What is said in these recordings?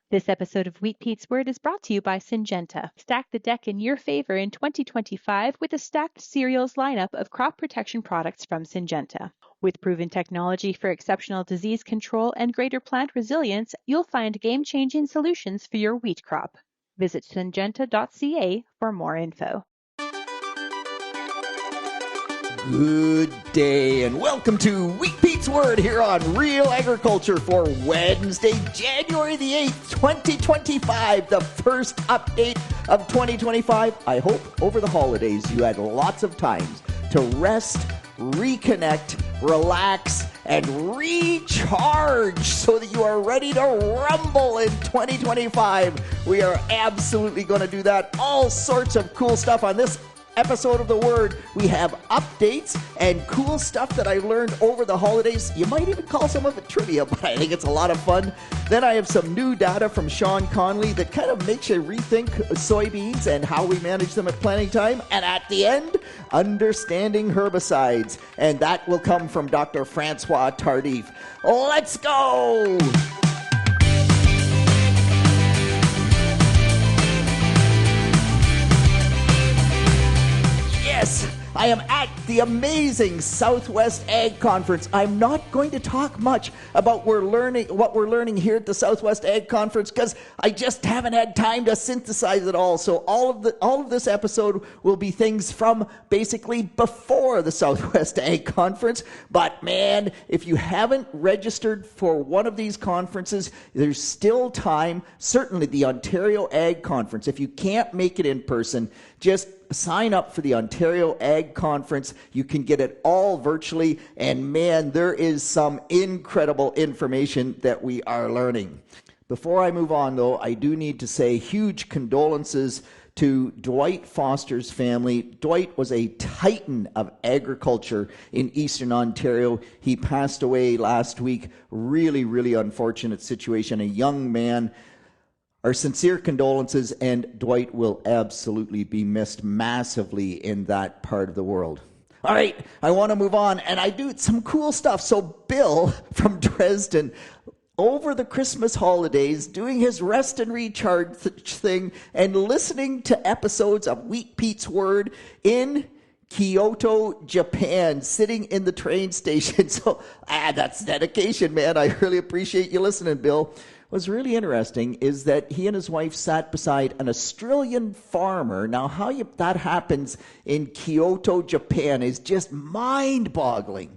This episode of Wheat Pete's Word is brought to you by Syngenta. Stack the deck in your favor in 2025 with a stacked cereals lineup of crop protection products from Syngenta. With proven technology for exceptional disease control and greater plant resilience, you'll find game-changing solutions for your wheat crop. Visit syngenta.ca for more info. Good day and welcome to Wheat Pete's Word here on Real Agriculture for Wednesday, January the 8th, 2025, the first update of 2025. I hope over the holidays you had lots of times to rest, reconnect, relax, and recharge so that you are ready to rumble in 2025. We are absolutely going to do that. All sorts of cool stuff on this episode of The Word. We have updates and cool stuff that I learned over the holidays. You might even call some of it trivia, but I think it's a lot of fun. Then I have some new data from Sean Conley that kind of makes you rethink soybeans and how we manage them at planting time. And at the end, understanding herbicides. And that will come from Dr. Francois Tardif. Let's go! Yes, I am at the amazing Southwest Ag Conference. I'm not going to talk much about what we're learning here at the Southwest Ag Conference because I just haven't had time to synthesize it all. So all of this episode will be things from basically before the Southwest Ag Conference. But man, if you haven't registered for one of these conferences, there's still time. Certainly the Ontario Ag Conference. If you can't make it in person, just sign up for the Ontario Ag Conference. You can get it all virtually, and man, there is some incredible information that we are learning. Before I move on, though, I do need to say huge condolences to Dwight Foster's family. Dwight was a titan of agriculture in Eastern Ontario. He passed away last week. Really, really unfortunate situation. A young man. Our sincere condolences, and Dwight will absolutely be missed massively in that part of the world. All right, I want to move on, and I do some cool stuff. So Bill from Dresden, over the Christmas holidays, doing his rest and recharge thing and listening to episodes of Wheat Pete's Word in Kyoto, Japan, sitting in the train station. So, that's dedication, man. I really appreciate you listening, Bill. What's really interesting is that he and his wife sat beside an Australian farmer. Now, that happens in Kyoto, Japan is just mind-boggling.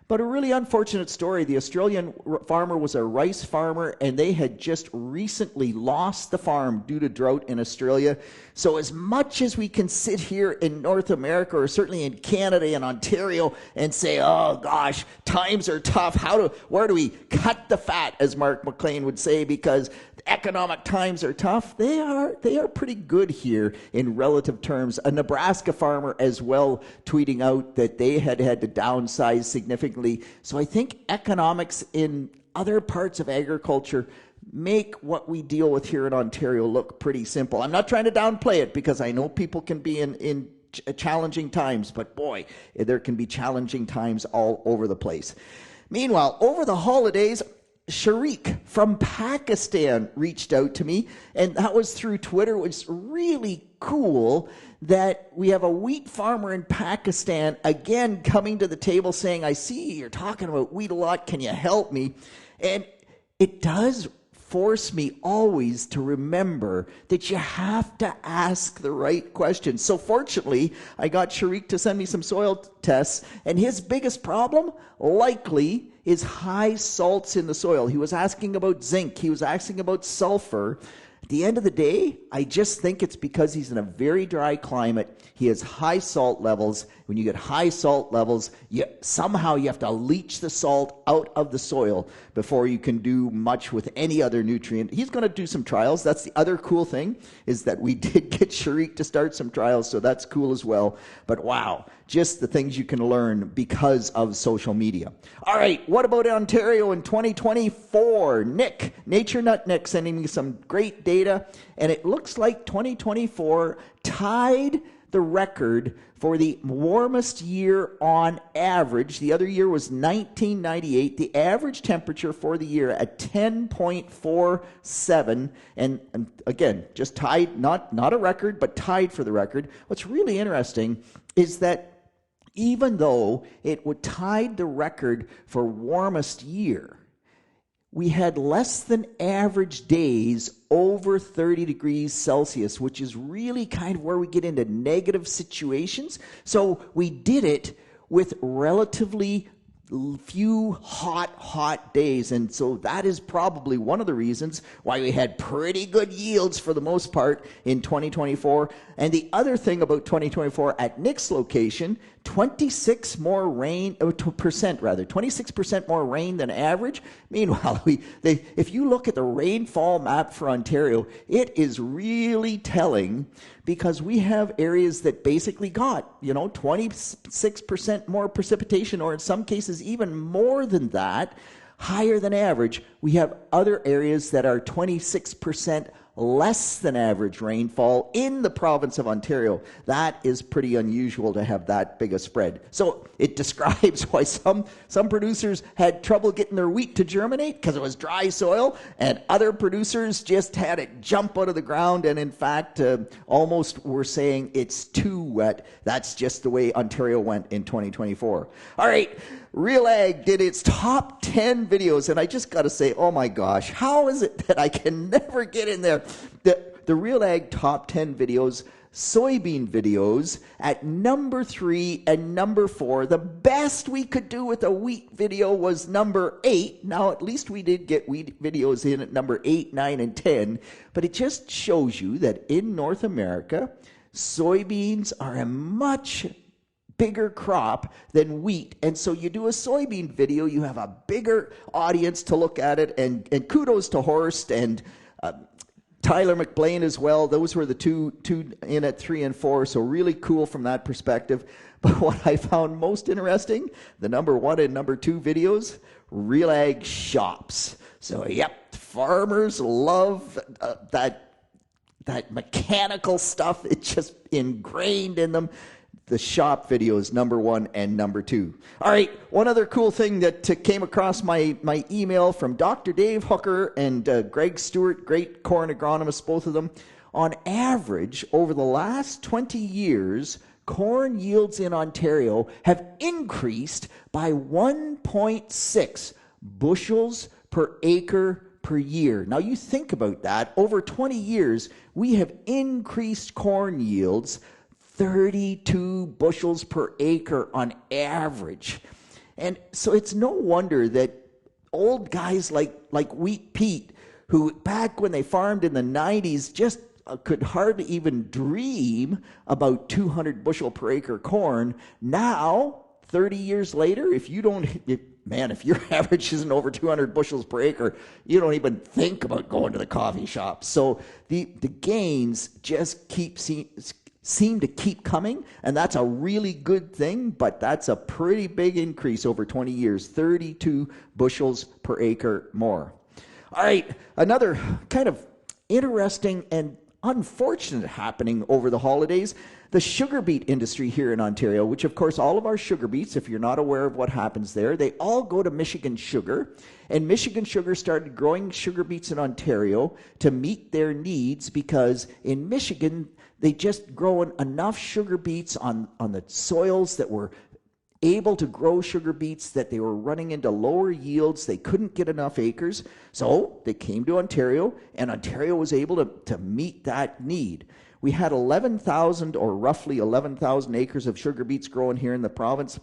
But a really unfortunate story. The Australian farmer was a rice farmer, and they had just recently lost the farm due to drought in Australia. So as much as we can sit here in North America, or certainly in Canada and Ontario, and say, oh gosh, times are tough, where do we cut the fat, as Mark McLean would say, because economic times are tough, they are pretty good here in relative terms. A Nebraska farmer as well tweeting out that they had to downsize significantly. So I think economics in other parts of agriculture make what we deal with here in Ontario look pretty simple. I'm not trying to downplay it because I know people can be in challenging times, but boy, there can be challenging times all over the place. Meanwhile, over the holidays, Sharik from Pakistan reached out to me, and that was through Twitter. It was really cool that we have a wheat farmer in Pakistan again coming to the table saying, I see you're talking about wheat a lot, can you help me? And it does force me always to remember that you have to ask the right questions. So fortunately, I got Sharik to send me some soil tests, and his biggest problem likely is high salts in the soil. He was asking about zinc. He was asking about sulfur. At the end of the day, I just think it's because he's in a very dry climate. He has high salt levels. When you get high salt levels, somehow you have to leach the salt out of the soil before you can do much with any other nutrient. He's going to do some trials. That's the other cool thing, is that we did get Sharik to start some trials, so that's cool as well. But wow, just the things you can learn because of social media. All right, what about Ontario in 2024? Nick, Nature Nut Nick, sending me some great data, and it looks like 2024 tied the record for the warmest year on average. The other year was 1998. The average temperature for the year at 10.47. And again, just tied, not a record, but tied for the record. What's really interesting is that even though it would tied the record for warmest year, we had less than average days over 30 degrees Celsius, which is really kind of where we get into negative situations. So we did it with relatively few hot days. And so that is probably one of the reasons why we had pretty good yields for the most part in 2024. And the other thing about 2024 at Nick's location, 26% more rain than average. Meanwhile, if you look at the rainfall map for Ontario, it is really telling, because we have areas that basically got, 26% more precipitation, or in some cases even more than that, higher than average. We have other areas that are 26% less than average rainfall in the province of Ontario. That is pretty unusual to have that big a spread. So it describes why some producers had trouble getting their wheat to germinate because it was dry soil, and other producers just had it jump out of the ground, and in fact almost were saying it's too wet. That's just the way Ontario went in 2024. All right, Real Ag did its top 10 videos, and I just got to say, oh my gosh, how is it that I can never get in there? The Real Ag top 10 videos, soybean videos at number 3 and number 4. The best we could do with a wheat video was number 8. Now, at least we did get wheat videos in at number 8, 9, and 10. But it just shows you that in North America, soybeans are a much bigger crop than wheat. And so you do a soybean video, you have a bigger audience to look at it. And kudos to Horst and Tyler McBlain as well. Those were the two in at 3 and 4, so really cool from that perspective. But what I found most interesting, the number 1 and number 2 videos, Real Ag shops. So yep, farmers love that mechanical stuff. It's just ingrained in them. The shop videos, number 1 and number 2. All right, one other cool thing that came across my email from Dr. Dave Hooker and Greg Stewart, great corn agronomists, both of them. On average, over the last 20 years, corn yields in Ontario have increased by 1.6 bushels per acre per year. Now you think about that. Over 20 years, we have increased corn yields 32 bushels per acre on average. And so it's no wonder that old guys like Wheat Pete, who back when they farmed in the 90s just could hardly even dream about 200 bushel per acre corn, now 30 years later, if your average isn't over 200 bushels per acre, you don't even think about going to the coffee shop. So the gains just seem to keep coming, and that's a really good thing, but that's a pretty big increase over 20 years, 32 bushels per acre more. All right, another kind of interesting and unfortunate happening over the holidays, the sugar beet industry here in Ontario, which of course all of our sugar beets, if you're not aware of what happens there, they all go to Michigan Sugar, and Michigan Sugar started growing sugar beets in Ontario to meet their needs, because in Michigan they just grow enough sugar beets on the soils that were able to grow sugar beets, that they were running into lower yields. They couldn't get enough acres. So they came to Ontario, and Ontario was able to meet that need. We had 11,000 or roughly 11,000 acres of sugar beets growing here in the province.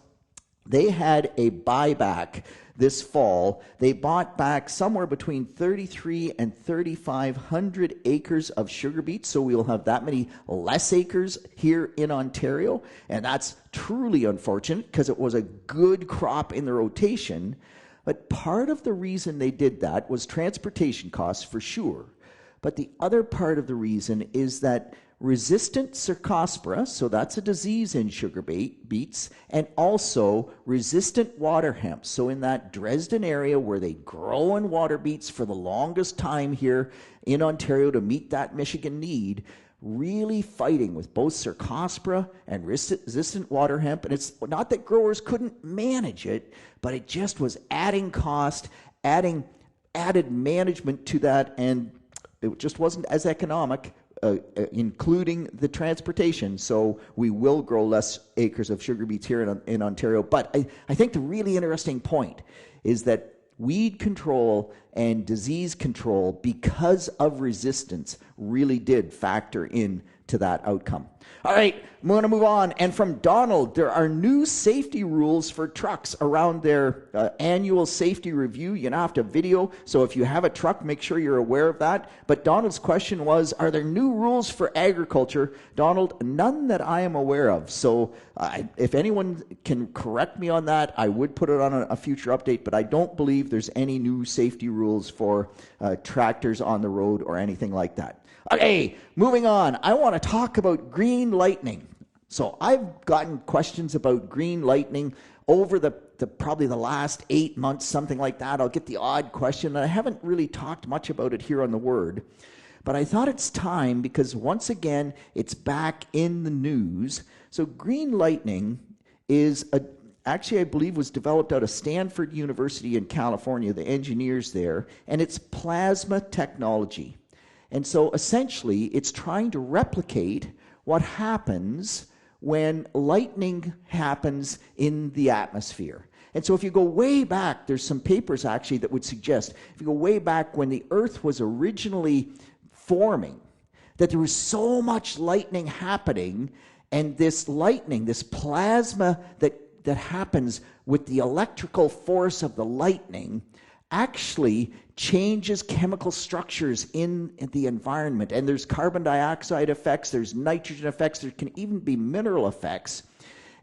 They had a buyback this fall. They bought back somewhere between 3,300 and 3,500 acres of sugar beets, so we'll have that many less acres here in Ontario, and that's truly unfortunate because it was a good crop in the rotation. But part of the reason they did that was transportation costs for sure. But the other part of the reason is that resistant cercospora, so that's a disease in sugar beets, and also resistant water hemp. So in that Dresden area where they grow in water beets for the longest time here in Ontario to meet that Michigan need, really fighting with both Cercospora and resistant water hemp. And it's not that growers couldn't manage it, but it just was adding cost, added management to that, and it just wasn't as economic, including the transportation. So we will grow less acres of sugar beets here in Ontario. But I think the really interesting point is that weed control and disease control, because of resistance, really did factor in to that outcome. All right, I'm going to move on. And from Donald, there are new safety rules for trucks around their annual safety review. You now have to video, so if you have a truck, make sure you're aware of that. But Donald's question was, are there new rules for agriculture? Donald, none that I am aware of. So if anyone can correct me on that, I would put it on a future update, but I don't believe there's any new safety rules for tractors on the road or anything like that. Okay, moving on. I want to talk about green lightning. So I've gotten questions about green lightning over the probably the last 8 months, something like that. I'll get the odd question, and I haven't really talked much about it here on The Word. But I thought it's time, because once again, it's back in the news. So green lightning is actually, I believe, was developed out of Stanford University in California, the engineers there, and it's plasma technology. And so essentially, it's trying to replicate what happens when lightning happens in the atmosphere. And so if you go way back, there's some papers actually that would suggest, if you go way back when the Earth was originally forming, that there was so much lightning happening, and this lightning, this plasma that happens with the electrical force of the lightning, actually changes chemical structures in the environment. And there's carbon dioxide effects, there's nitrogen effects, there can even be mineral effects.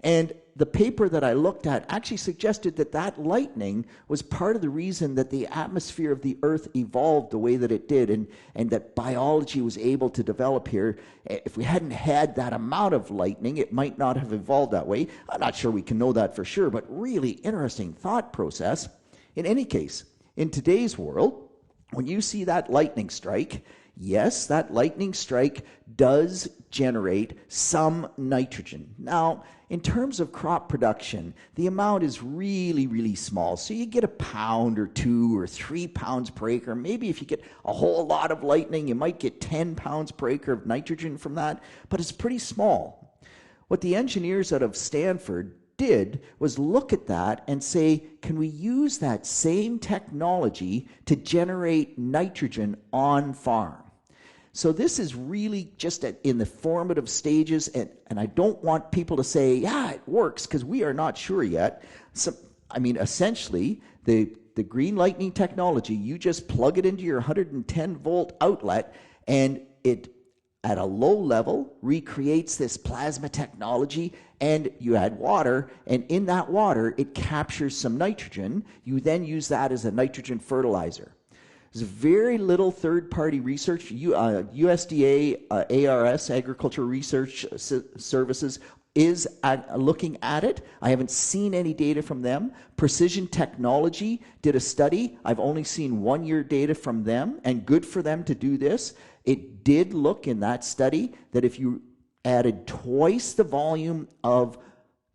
And the paper that I looked at actually suggested that lightning was part of the reason that the atmosphere of the Earth evolved the way that it did, and that biology was able to develop here. If we hadn't had that amount of lightning, it might not have evolved that way. I'm not sure we can know that for sure, but really interesting thought process. In any case, in today's world, when you see that lightning strike, yes, that lightning strike does generate some nitrogen. Now, in terms of crop production, the amount is really, really small. So you get 1 pound or 2 or 3 pounds per acre. Maybe if you get a whole lot of lightning, you might get 10 pounds per acre of nitrogen from that, but it's pretty small. What the engineers out of Stanford did was look at that and say, can we use that same technology to generate nitrogen on farm? So this is really just in the formative stages, and I don't want people to say, yeah, it works, because we are not sure yet. So, I mean, essentially, the green lightning technology, you just plug it into your 110-volt outlet, and it, at a low level, recreates this plasma technology, and you add water, and in that water, it captures some nitrogen. You then use that as a nitrogen fertilizer. There's very little third-party research. USDA, ARS, Agricultural Research Services, is looking at it. I haven't seen any data from them. Precision Technology did a study. I've only seen 1-year data from them, and good for them to do this. It did look in that study that if you added twice the volume of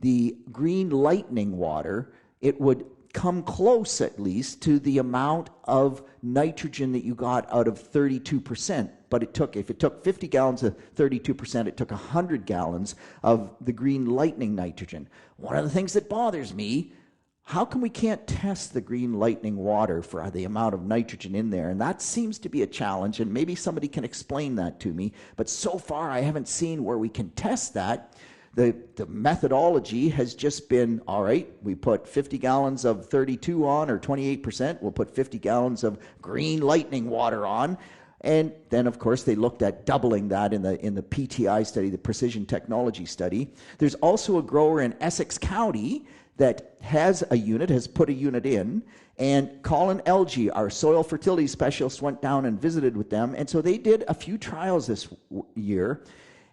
the green lightning water, it would come close, at least, to the amount of nitrogen that you got out of 32%. But if it took 50 gallons of 32%, it took 100 gallons of the green lightning nitrogen. One of the things that bothers me, how come we can't test the green lightning water for the amount of nitrogen in there? And that seems to be a challenge, and maybe somebody can explain that to me. But so far, I haven't seen where we can test that. The methodology has just been, all right, we put 50 gallons of 32 on, or 28%. We'll put 50 gallons of green lightning water on. And then, of course, they looked at doubling that in the PTI study, the Precision Technology study. There's also a grower in Essex County that has put a unit in, and Colin Elgie, our soil fertility specialist, went down and visited with them. And so they did a few trials this year.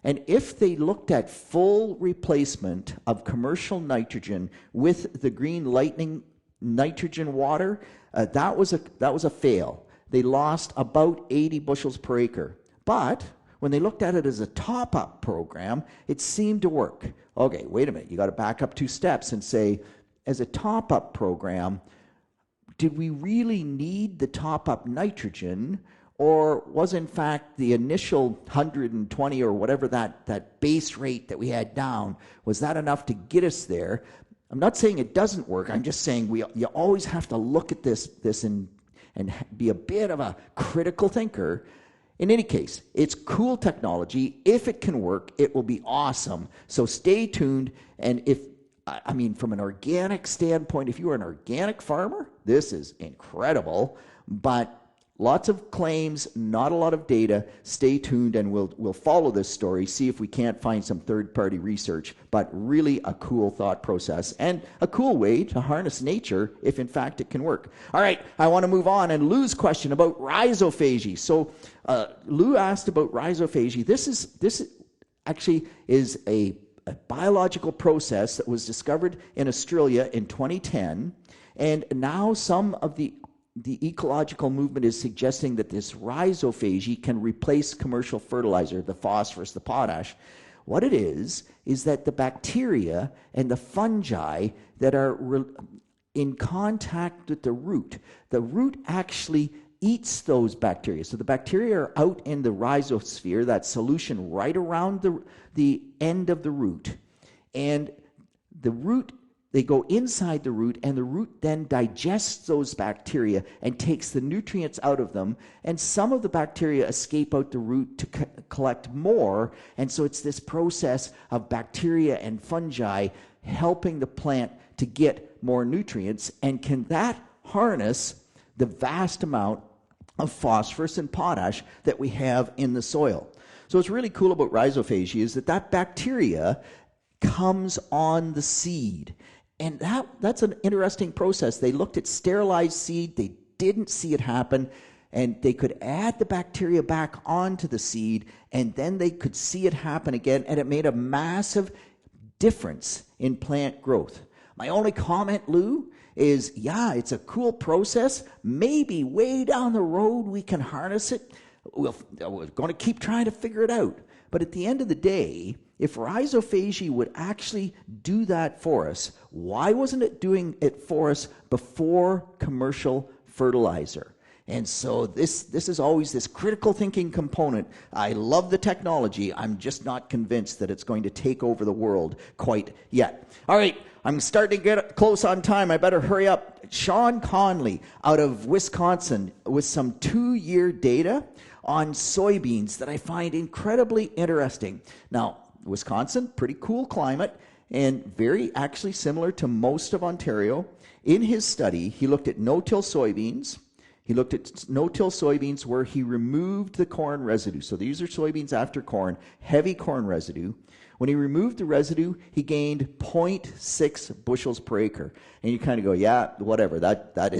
And if they looked at full replacement of commercial nitrogen with the green lightning nitrogen water, that was a fail. They lost about 80 bushels per acre. But When they looked at it as a top-up program, it seemed to work. Okay, wait a minute. You got to back up 2 steps and say, as a top-up program, did we really need the top-up nitrogen, or was in fact the initial 120 or whatever that base rate that we had down, was that enough to get us there? I'm not saying it doesn't work. I'm just saying you always have to look at this and be a bit of a critical thinker. In any case, it's cool technology. If it can work, it will be awesome. So stay tuned. And from an organic standpoint, if you are an organic farmer, this is incredible. But lots of claims, not a lot of data. Stay tuned, and we'll follow this story, see if we can't find some third-party research. But really a cool thought process and a cool way to harness nature if, in fact, it can work. All right, I want to move on. And Lou's question about rhizophagy. So Lou asked about rhizophagy. This actually is a biological process that was discovered in Australia in 2010. And now some of the ecological movement is suggesting that this rhizophagy can replace commercial fertilizer, the phosphorus, the potash. What it is that the bacteria and the fungi that are in contact with the root actually eats those bacteria. So the bacteria are out in the rhizosphere, that solution right around the end of the root. And the root, they go inside the root, and the root then digests those bacteria and takes the nutrients out of them. And some of the bacteria escape out the root to collect more. And so it's this process of bacteria and fungi helping the plant to get more nutrients. And can that harness the vast amount of phosphorus and potash that we have in the soil? So what's really cool about rhizophagy is that bacteria comes on the seed. And that's an interesting process. They looked at sterilized seed. They didn't see it happen. And they could add the bacteria back onto the seed, and then they could see it happen again, and it made a massive difference in plant growth. My only comment, Lou, is, yeah, it's a cool process. Maybe way down the road we can harness it. We're going to keep trying to figure it out. But at the end of the day, if rhizophagy would actually do that for us, why wasn't it doing it for us before commercial fertilizer? And so this is always this critical thinking component. I love the technology. I'm just not convinced that it's going to take over the world quite yet. All right, I'm starting to get close on time. I better hurry up. Sean Conley out of Wisconsin with some 2-year data on soybeans that I find incredibly interesting. Now, Wisconsin, pretty cool climate, and very actually similar to most of Ontario. In his study, he looked at no-till soybeans. He looked at no-till soybeans where he removed the corn residue. So these are soybeans after corn, heavy corn residue. When he removed the residue, he gained 0.6 bushels per acre. And you kind of go, yeah, whatever, that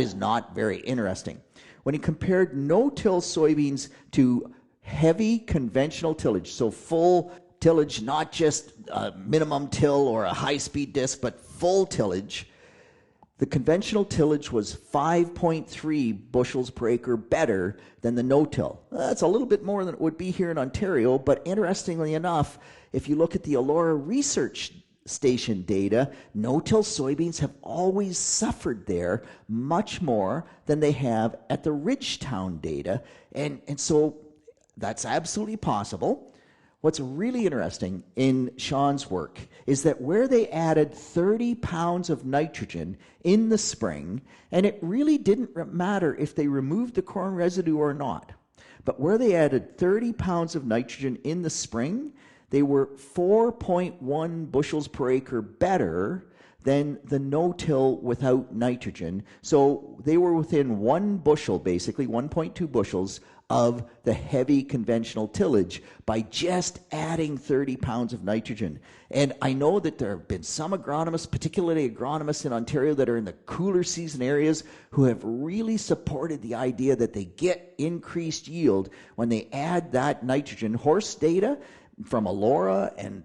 is not very interesting. When he compared no-till soybeans to heavy conventional tillage, so full tillage, not just a minimum till or a high-speed disc, but full tillage, the conventional tillage was 5.3 bushels per acre better than the no-till. That's a little bit more than it would be here in Ontario, but interestingly enough, if you look at the Elora Research Station data, no-till soybeans have always suffered there much more than they have at the Ridgetown data, and so that's absolutely possible. What's really interesting in Sean's work is that where they added 30 pounds of nitrogen in the spring, and it really didn't matter if they removed the corn residue or not, but where they added 30 pounds of nitrogen in the spring, they were 4.1 bushels per acre better than the no-till without nitrogen. So they were within 1 bushel, basically 1.2 bushels, of the heavy conventional tillage by just adding 30 pounds of nitrogen. And I know that there have been some agronomists, particularly agronomists in Ontario that are in the cooler season areas, who have really supported the idea that they get increased yield when they add that nitrogen. Horse data from Elora and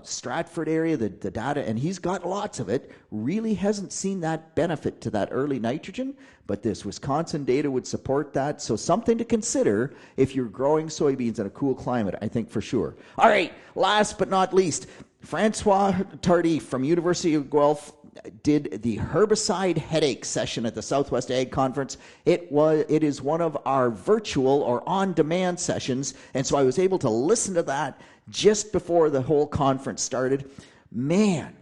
Stratford area, the data, and he's got lots of it, really hasn't seen that benefit to that early nitrogen, but this Wisconsin data would support that. So something to consider if you're growing soybeans in a cool climate, I think for sure. All right, last but not least, Francois Tardif from University of Guelph did the herbicide headache session at the Southwest Ag Conference. It is one of our virtual or on-demand sessions, and so I was able to listen to that just before the whole conference started. Man,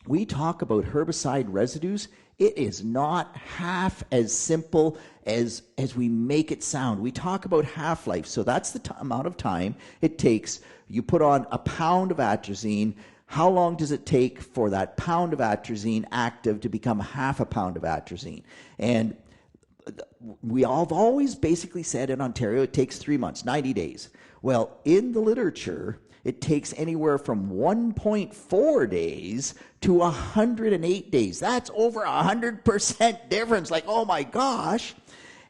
we talk about herbicide residues. It is not half as simple as we make it sound. We talk about half-life, so that's the amount of time it takes. You put on a pound of atrazine. How long does it take for that pound of atrazine active to become half a pound of atrazine? And we have always basically said in Ontario it takes 3 months, 90 days. Well, in the literature, it takes anywhere from 1.4 days to 108 days. That's over 100% difference. Like, oh my gosh.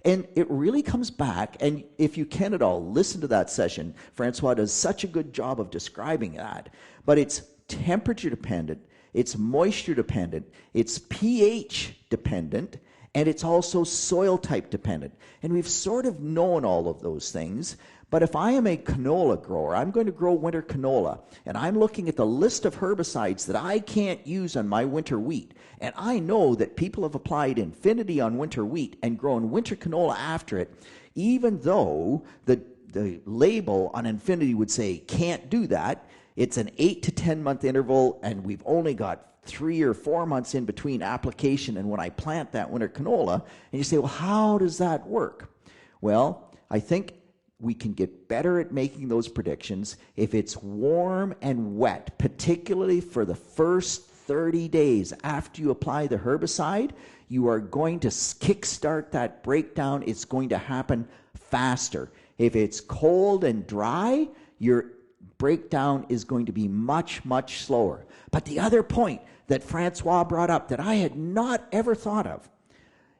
And it really comes back, and if you can at all, listen to that session. Francois does such a good job of describing that. But it's temperature dependent, it's moisture dependent, it's pH dependent, and it's also soil type dependent. And we've sort of known all of those things. But if I am a canola grower, I'm going to grow winter canola, and I'm looking at the list of herbicides that I can't use on my winter wheat, and I know that people have applied Infinity on winter wheat and grown winter canola after it, even though the label on Infinity would say can't do that. It's an 8 to 10 month interval, and we've only got 3 or 4 months in between application and when I plant that winter canola. And you say, well, how does that work? Well, I think we can get better at making those predictions if it's warm and wet, particularly for the first 30 days after you apply the herbicide. You are going to kickstart that breakdown. It's going to happen faster. If it's cold and dry, your breakdown is going to be much, much slower. But the other point that Francois brought up that I had not ever thought of,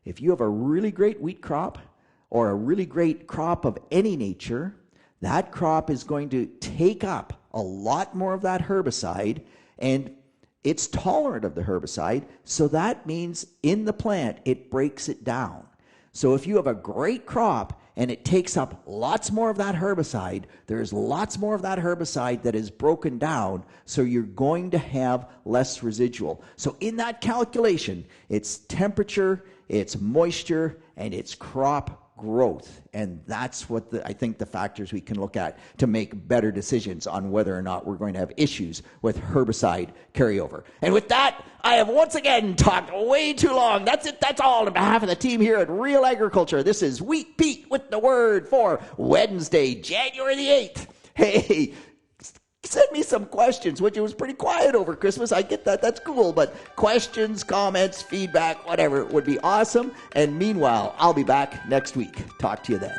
if you have a really great wheat crop or a really great crop of any nature, that crop is going to take up a lot more of that herbicide, and it's tolerant of the herbicide, so that means in the plant it breaks it down. So if you have a great crop and it takes up lots more of that herbicide, there's lots more of that herbicide that is broken down, so you're going to have less residual. So in that calculation, it's temperature, it's moisture, and it's crop growth. And that's what I think the factors we can look at to make better decisions on whether or not we're going to have issues with herbicide carryover. And with that, I have once again talked way too long. That's it. That's all on behalf of the team here at Real Agriculture. This is Wheat Pete with the word for Wednesday, January the 8th. Hey, send me some questions, which it was pretty quiet over Christmas. I get that. That's cool. But questions, comments, feedback, whatever would be awesome. And meanwhile, I'll be back next week. Talk to you then.